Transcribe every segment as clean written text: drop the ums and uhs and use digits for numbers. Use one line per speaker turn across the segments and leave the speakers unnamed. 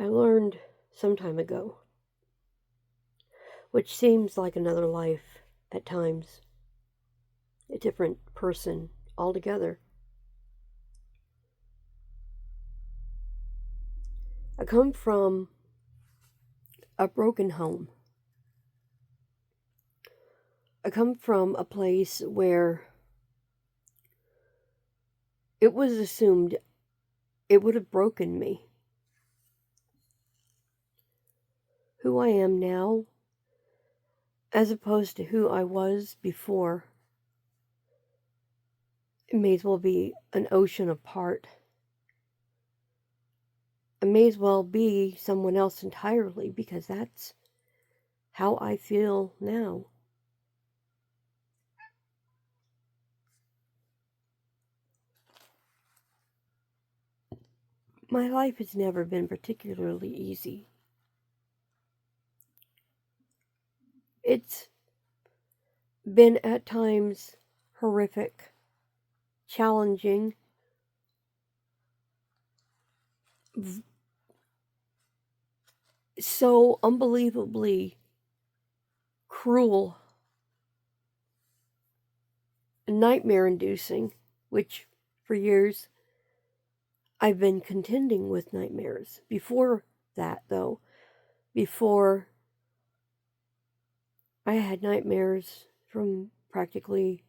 I learned some time ago, which seems like another life at times, a different person altogether. I come from a broken home. I come from a place where it was assumed it would have broken me. Who I am now, as opposed to who I was before, it may as well be an ocean apart. It may as well be someone else entirely because that's how I feel now. My life has never been particularly easy. It's been at times horrific, challenging, so unbelievably cruel, nightmare inducing, which for years I've been contending with nightmares. Before that, though, before I had nightmares from practically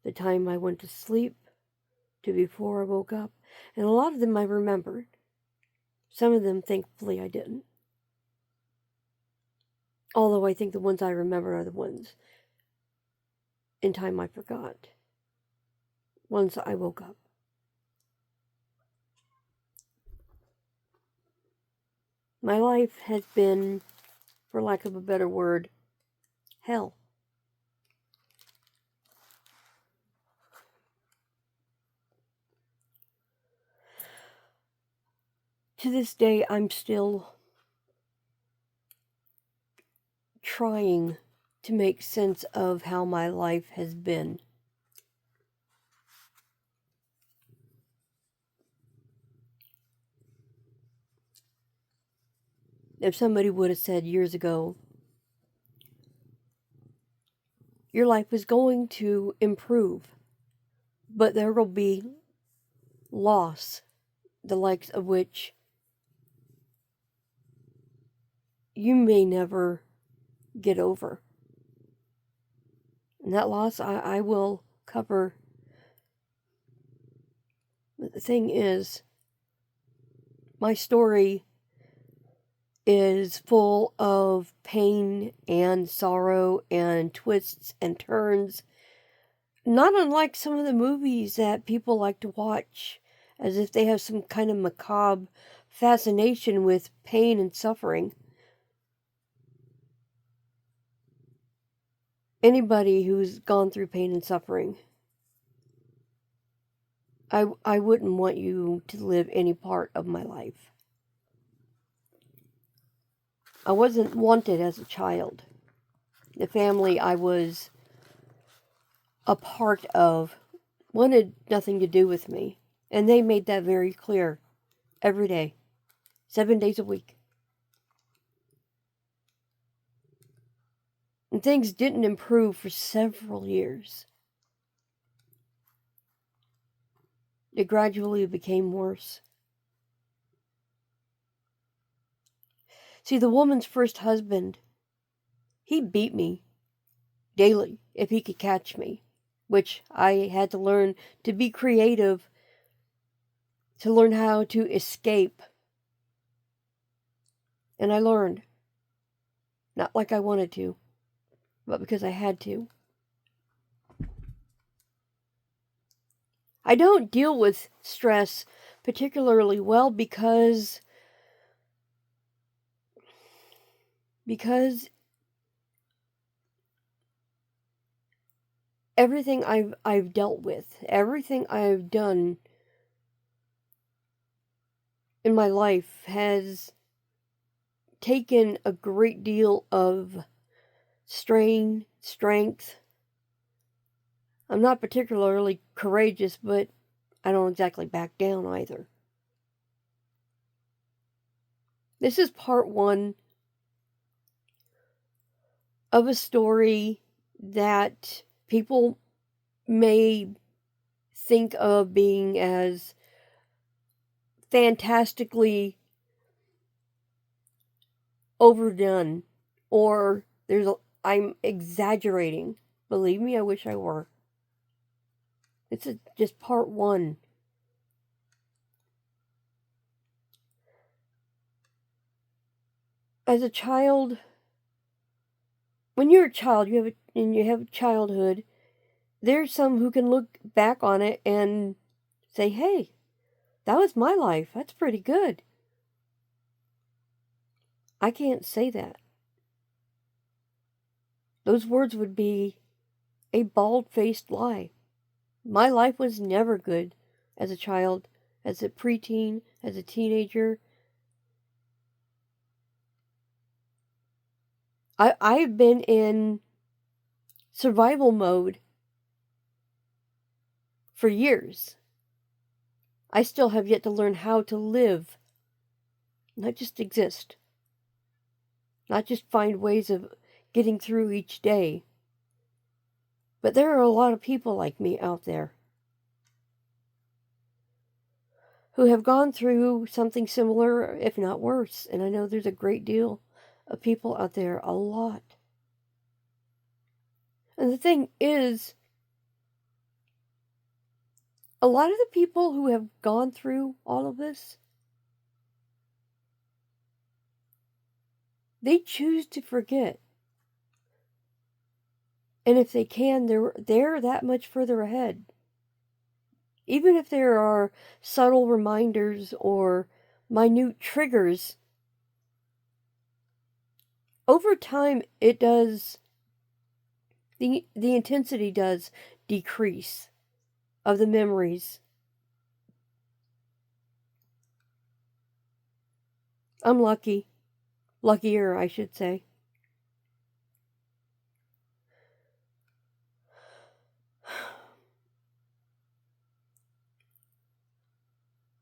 the time I went to sleep to before I woke up. And a lot of them I remembered. Some of them, thankfully, I didn't. Although I think the ones I remember are the ones in time I forgot. Once I woke up. My life has been, for lack of a better word, hell. To this day, I'm still trying to make sense of how my life has been. If somebody would have said years ago, your life is going to improve, but there will be loss, the likes of which you may never get over. And that loss I will cover. But the thing is, my story is full of pain and sorrow and twists and turns, not unlike some of the movies that people like to watch, as if they have some kind of macabre fascination with pain and suffering. Anybody who's gone through pain and suffering, I wouldn't want you to live any part of my life. I wasn't wanted as a child. The family I was a part of wanted nothing to do with me. And they made that very clear every day, 7 days a week. And things didn't improve for several years. It gradually became worse. See, the woman's first husband, he beat me daily if he could catch me, which I had to learn to be creative, to learn how to escape. And I learned. Not like I wanted to, but because I had to. I don't deal with stress particularly well because everything I've dealt with, everything I've done in my life has taken a great deal of strain, strength. I'm not particularly courageous, but I don't exactly back down either. This is part one of a story that people may think of being as fantastically overdone, or I'm exaggerating. Believe me, I wish I were. It's just part one. As a child, when you're a child, you have childhood. There's some who can look back on it and say, "Hey, that was my life. That's pretty good." I can't say that. Those words would be a bald-faced lie. My life was never good as a child, as a preteen, as a teenager. I've been in survival mode for years. I still have yet to learn how to live, not just exist, not just find ways of getting through each day. But there are a lot of people like me out there who have gone through something similar, if not worse. And I know there's a great deal of people out there, a lot. And the thing is, a lot of the people who have gone through all of this, they choose to forget. And if they can, they're that much further ahead. Even if there are subtle reminders or minute triggers, over time it does, the intensity does decrease of the memories. I'm lucky. Luckier, I should say.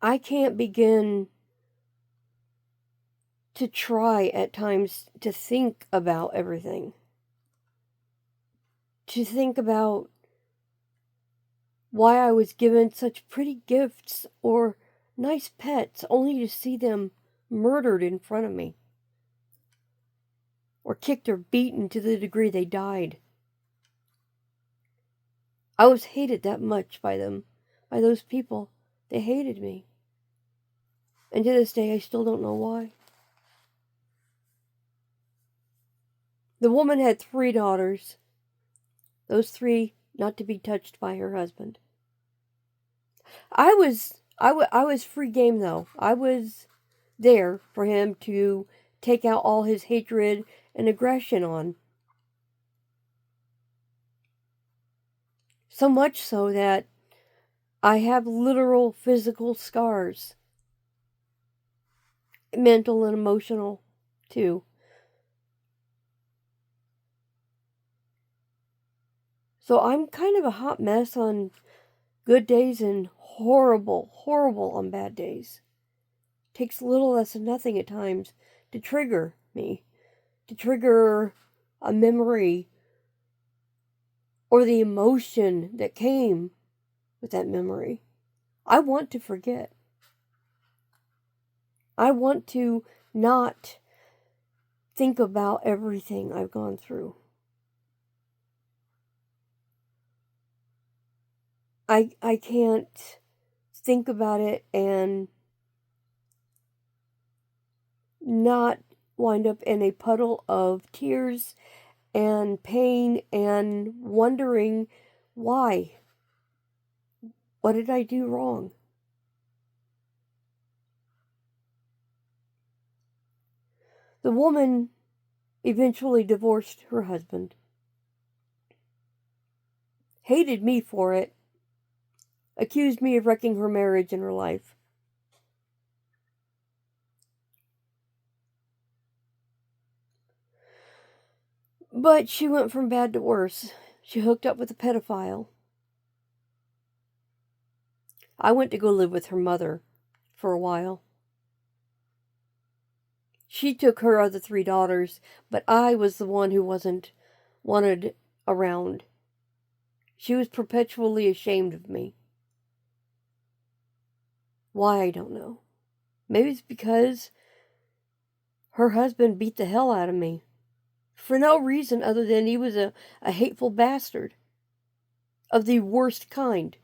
I can't begin to try at times to think about everything. To think about why I was given such pretty gifts or nice pets only to see them murdered in front of me. Or kicked or beaten to the degree they died. I was hated that much by them, by those people. They hated me. And to this day, I still don't know why. The woman had 3 daughters. Those 3 not to be touched by her husband. I was free game though. I was there for him to take out all his hatred and aggression on. So much so that I have literal physical scars. Mental and emotional, too. So I'm kind of a hot mess on good days and horrible, horrible on bad days. Takes little less than nothing at times to trigger me. To trigger a memory or the emotion that came with that memory. I want to forget. I want to not think about everything I've gone through. I can't think about it and not wind up in a puddle of tears and pain and wondering why. What did I do wrong? The woman eventually divorced her husband. Hated me for it. Accused me of wrecking her marriage and her life. But she went from bad to worse. She hooked up with a pedophile. I went to go live with her mother for a while. She took her other 3 daughters, but I was the one who wasn't wanted around. She was perpetually ashamed of me. Why, I don't know. Maybe it's because her husband beat the hell out of me. For no reason other than he was a hateful bastard. Of the worst kind.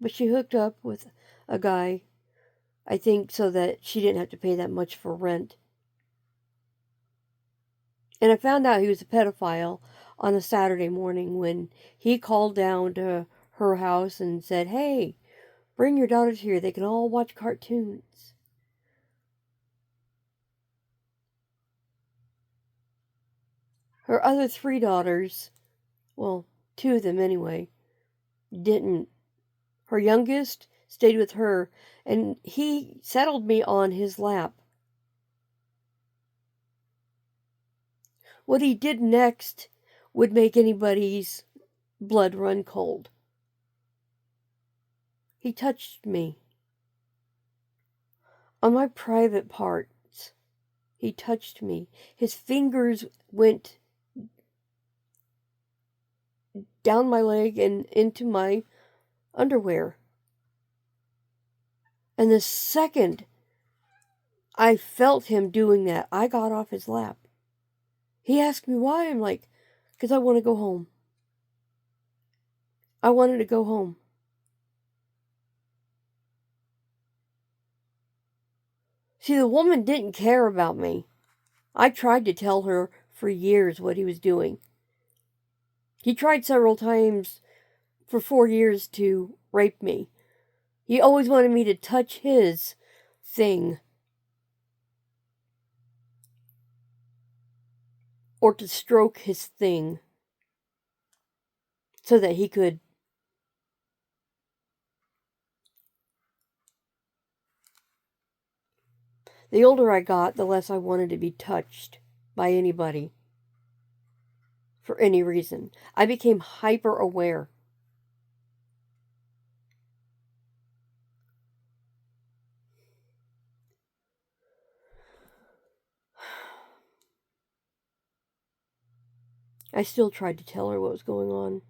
But she hooked up with a guy, I think so that she didn't have to pay that much for rent. And I found out he was a pedophile on a Saturday morning when he called down to her house and said, "Hey, bring your daughters here. They can all watch cartoons." Her other 3 daughters, well, 2 of them anyway, didn't. Her youngest stayed with her, and he settled me on his lap. What he did next would make anybody's blood run cold. He touched me. On my private parts, he touched me. His fingers went down my leg and into my underwear. And the second I felt him doing that, I got off his lap. He asked me why. I'm like, because I want to go home. I wanted to go home. See, the woman didn't care about me. I tried to tell her for years what he was doing. He tried several times for 4 years to rape me. He always wanted me to touch his thing. Or to stroke his thing. So that he could The older I got, the less I wanted to be touched by anybody. For any reason. I became hyper aware. I still tried to tell her what was going on.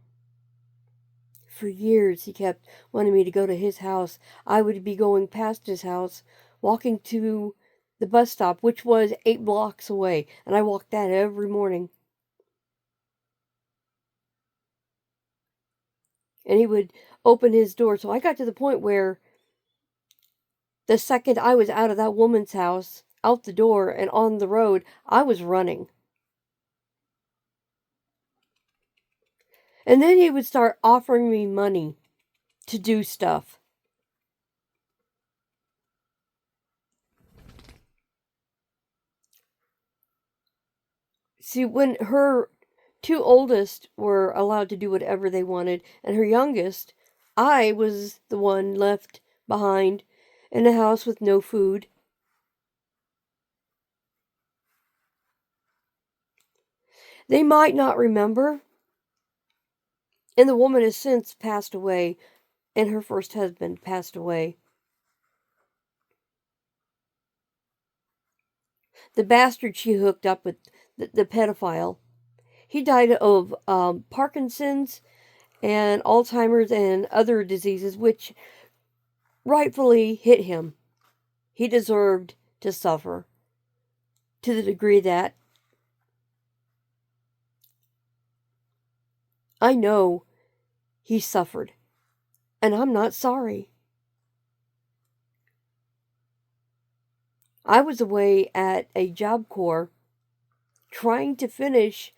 For years, he kept wanting me to go to his house. I would be going past his house, walking to the bus stop, which was 8 blocks away, and I walked that every morning. And he would open his door. So I got to the point where the second I was out of that woman's house, out the door and on the road, I was running. And then he would start offering me money to do stuff. See, when her 2 oldest were allowed to do whatever they wanted, and her youngest, I was the one left behind in a house with no food. They might not remember, and the woman has since passed away, and her first husband passed away. The bastard she hooked up with, the pedophile, he died of Parkinson's and Alzheimer's and other diseases, which rightfully hit him. He deserved to suffer to the degree that I know he suffered, and I'm not sorry. I was away at a Job Corps trying to finish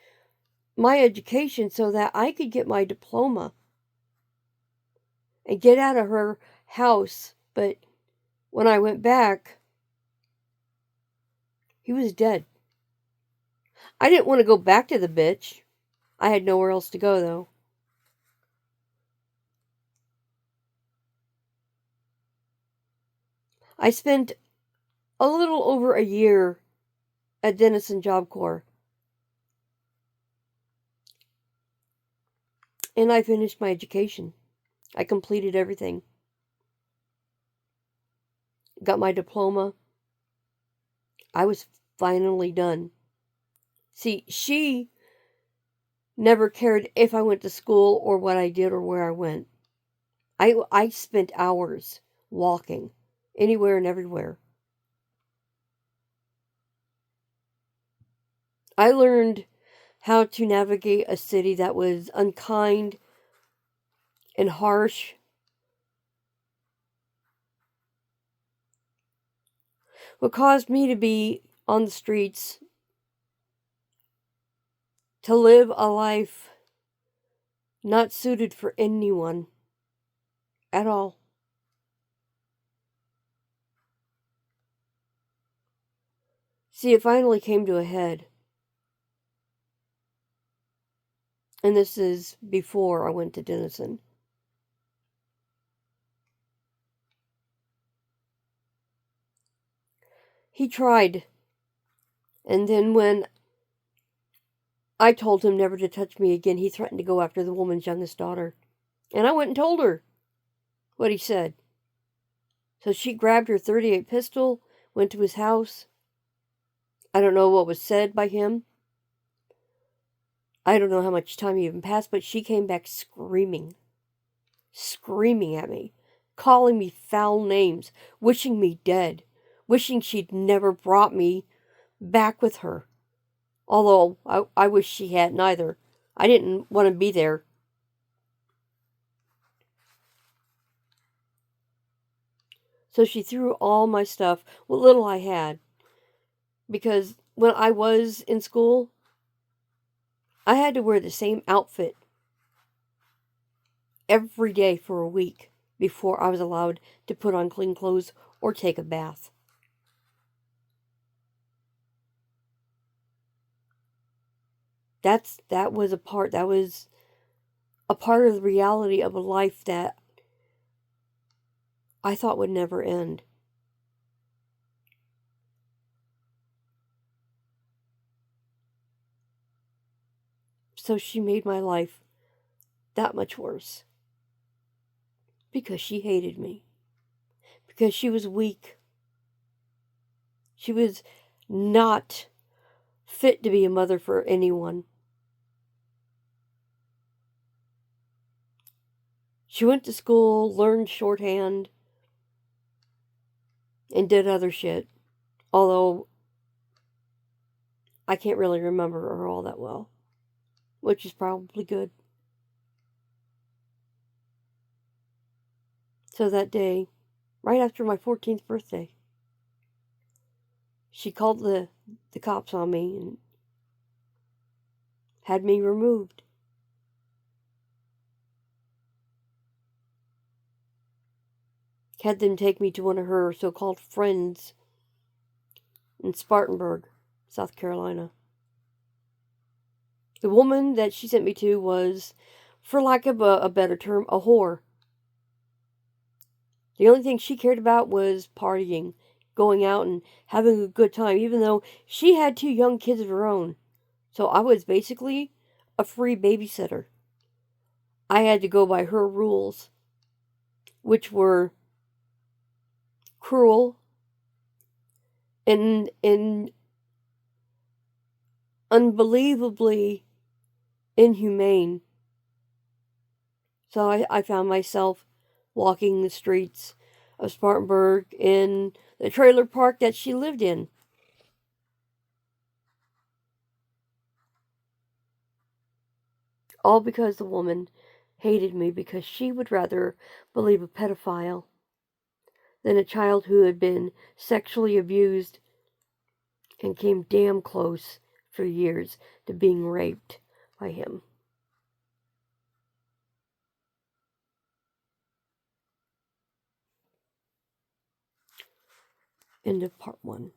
my education so that I could get my diploma and get out of her house. But when I went back, he was dead. I didn't want to go back to the bitch. I had nowhere else to go, though. I spent a little over a year at Denison Job Corps. And I finished my education. I completed everything. got my diploma, I was finally done. See, she never cared if I went to school or what I did or where I went. I spent hours walking anywhere and everywhere. I learned how to navigate a city that was unkind and harsh. What caused me to be on the streets, to live a life not suited for anyone at all. See, it finally came to a head. And this is before I went to Denison. He tried. And then when I told him never to touch me again, he threatened to go after the woman's youngest daughter. And I went and told her what he said. So she grabbed her .38 pistol, went to his house. I don't know what was said by him. I don't know how much time even passed, but she came back screaming at me, calling me foul names, wishing me dead, wishing she'd never brought me back with her. Although I wish she hadn't either. I didn't want to be there. So she threw all my stuff, what little I had. Because when I was in school, I had to wear the same outfit every day for a week before I was allowed to put on clean clothes or take a bath. That was a part of the reality of a life that I thought would never end. So she made my life that much worse. Because she hated me. Because she was weak. She was not fit to be a mother for anyone. She went to school, learned shorthand, and did other shit. Although I can't really remember her all that well. Which is probably good. So that day, right after my 14th birthday, she called the cops on me and had me removed. Had them take me to one of her so-called friends in Spartanburg, South Carolina. The woman that she sent me to was, for lack of a better term, a whore. The only thing she cared about was partying, going out and having a good time, even though she had 2 young kids of her own. So I was basically a free babysitter. I had to go by her rules, which were cruel and unbelievably inhumane. So I found myself walking the streets of Spartanburg in the trailer park that she lived in. All because the woman hated me because she would rather believe a pedophile than a child who had been sexually abused and came damn close for years to being raped by him. End of part 1.